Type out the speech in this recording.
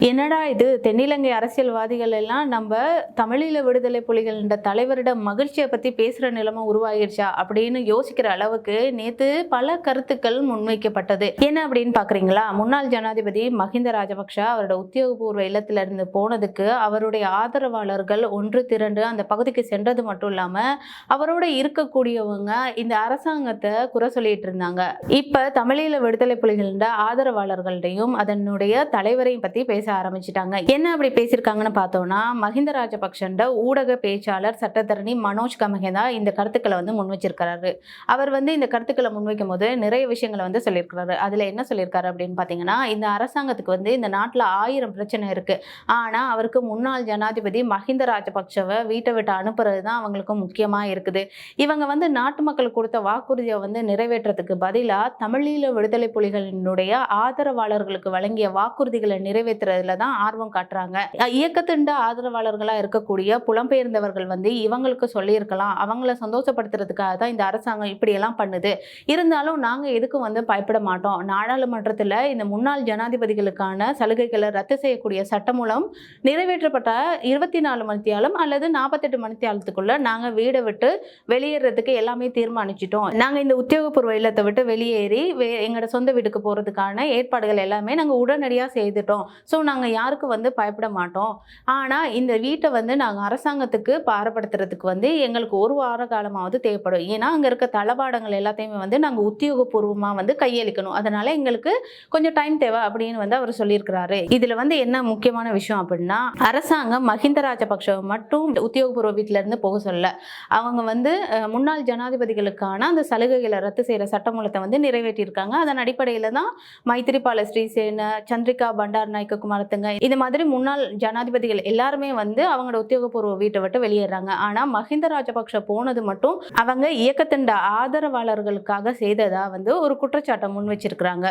என்னடா இது தென்னிலங்கை அரசியல்வாதிகள் எல்லாம் நம்ம தமிழீழ விடுதலை புலிகள் என்ற தலைவரிட மகிழ்ச்சியை பத்தி பேசுற நிலைமை உருவாகிருச்சா அப்படின்னு யோசிக்கிற அளவுக்கு நேத்து பல கருத்துக்கள் முன்வைக்கப்பட்டது. என்ன அப்படின்னு பாக்குறீங்களா? முன்னாள் ஜனாதிபதி மஹிந்த ராஜபக்ஷ அவரோட உத்தியோகபூர்வ இல்லத்துல இருந்து போனதுக்கு அவருடைய ஆதரவாளர்கள் ஒன்று திரண்டு அந்த பகுதிக்கு சென்றது மட்டும் இல்லாம அவரோட இருக்கக்கூடியவங்க இந்த அரசாங்கத்தை குறை சொல்லிட்டு இருந்தாங்க. இப்ப தமிழீழ விடுதலை புலிகள் என்ற ஆதரவாளர்களையும் அதனுடைய தலைவரையும் பத்தி பேச ஆரம்பிச்சிட்டாங்க. என்ன அப்படி பேசியிருக்காங்கன்னு பார்த்தோம்னா, மஹிந்த ராஜபக்ஷண்ட ஊடக பேச்சாளர் சட்டத்தரணி மனோஜ் கமகேதா இந்த கருத்துக்களை முன் வச்சிருக்கிறாரு. அவர் இந்த கருத்துக்களை முன்வைக்கும் போது நிறைய விஷயங்களை சொல்லியிருக்கிறாரு. அதுல என்ன சொல்லியிருக்காரு அப்படின்னு பாத்தீங்கன்னா, இந்த அரசாங்கத்துக்கு இந்த நாட்டுல 1000 பிரச்சனை இருக்கு. ஆனா அவருக்கு முன்னாள் ஜனாதிபதி மஹிந்த ராஜபக்ஷவை வீட்டை விட்டு அனுப்புறதுதான் அவங்களுக்கு முக்கியமா இருக்குது. இவங்க நாட்டு மக்கள் கொடுத்த வாக்குறுதியை நிறைவேற்றத்துக்கு பதிலா தமிழீழ விடுதலை புலிகளினுடைய ஆதரவாளர்களுக்கு வழங்கிய வாக்குறுதிகளை நிறைவேற்றுறதுல தான் ஆர்வம் காட்டுறாங்க. இயக்கத்தின் ஆதரவாளர்களா இருக்கக்கூடிய புலம்பெயர்ந்தவர்கள் இவங்களுக்கு சொல்லியிருக்கலாம், அவங்கள சந்தோஷப்படுத்துறதுக்காக தான் இந்த அரசாங்கம் இப்படி எல்லாம் பண்ணுது. இருந்தாலும் நாங்க எதுக்கும் பயப்பட மாட்டோம். நாடாளுமன்றத்தில் இந்த முன்னாள் ஜனாதிபதிகளுக்கான சலுகைகளை ரத்து செய்யக்கூடிய சட்டமூலம் நிறைவேற்றப்பட்ட 24 மணித்தியாலம் அல்லது 48 மணித்தியாலத்துக்குள்ள நாங்க வீடை விட்டு வெளியேறதுக்கு எல்லாமே தீர்மானிச்சிட்டோம். நாங்க இந்த உத்தியோகபூர்வ இல்லத்தை விட்டு வெளியேறி எங்களோட சொந்த வீட்டுக்கு போறதுக்கான ஏற்பாடுகள் எல்லாமே நாங்க உடனடியாக செய்துட்டோம். ஸோ நாங்கள் யாருக்கும் பயப்பட மாட்டோம். ஆனால் இந்த வீட்டை நாங்கள் அரசாங்கத்துக்கு பாரப்படுத்துறதுக்கு எங்களுக்கு ஒரு வார காலமாவது தேவைப்படும். ஏன்னா அங்கே இருக்க தளபாடங்கள் எல்லாத்தையுமே நாங்கள் உத்தியோகபூர்வமாக கையளிக்கணும். அதனால எங்களுக்கு கொஞ்சம் டைம் தேவை அப்படின்னு அவர் சொல்லியிருக்கிறாரு. இதில் என்ன முக்கியமான விஷயம் அப்படின்னா, அரசாங்கம் மஹிந்த ராஜபக்ஷவை மட்டும் உத்தியோகபூர்வ வீட்டில இருந்து போக சொல்ல, அவங்க முன்னாள் ஜனாதிபதிகளுக்கான அந்த சலுகைகளை ரத்து செய்கிற சட்டமூலத்தை நிறைவேற்றியிருக்காங்க. அதன் அடிப்படையில் தான் மைத்திரிபால ஸ்ரீசேன, சந்திரிகா பண்டார் நாயக்க குமாரத்துங்க, இது மாதிரி முன்னாள் ஜனாதிபதிகள் எல்லாருமே அவங்களோட உத்தியோகபூர்வ வீட்டை விட்டு வெளியேறாங்க. ஆனா மஹிந்த ராஜபக்ஷ போனது மட்டும் அவங்க இயக்கத்தின் ஆதரவாளர்களுக்காக செய்ததா ஒரு குற்றச்சாட்டை முன் வச்சிருக்கிறாங்க.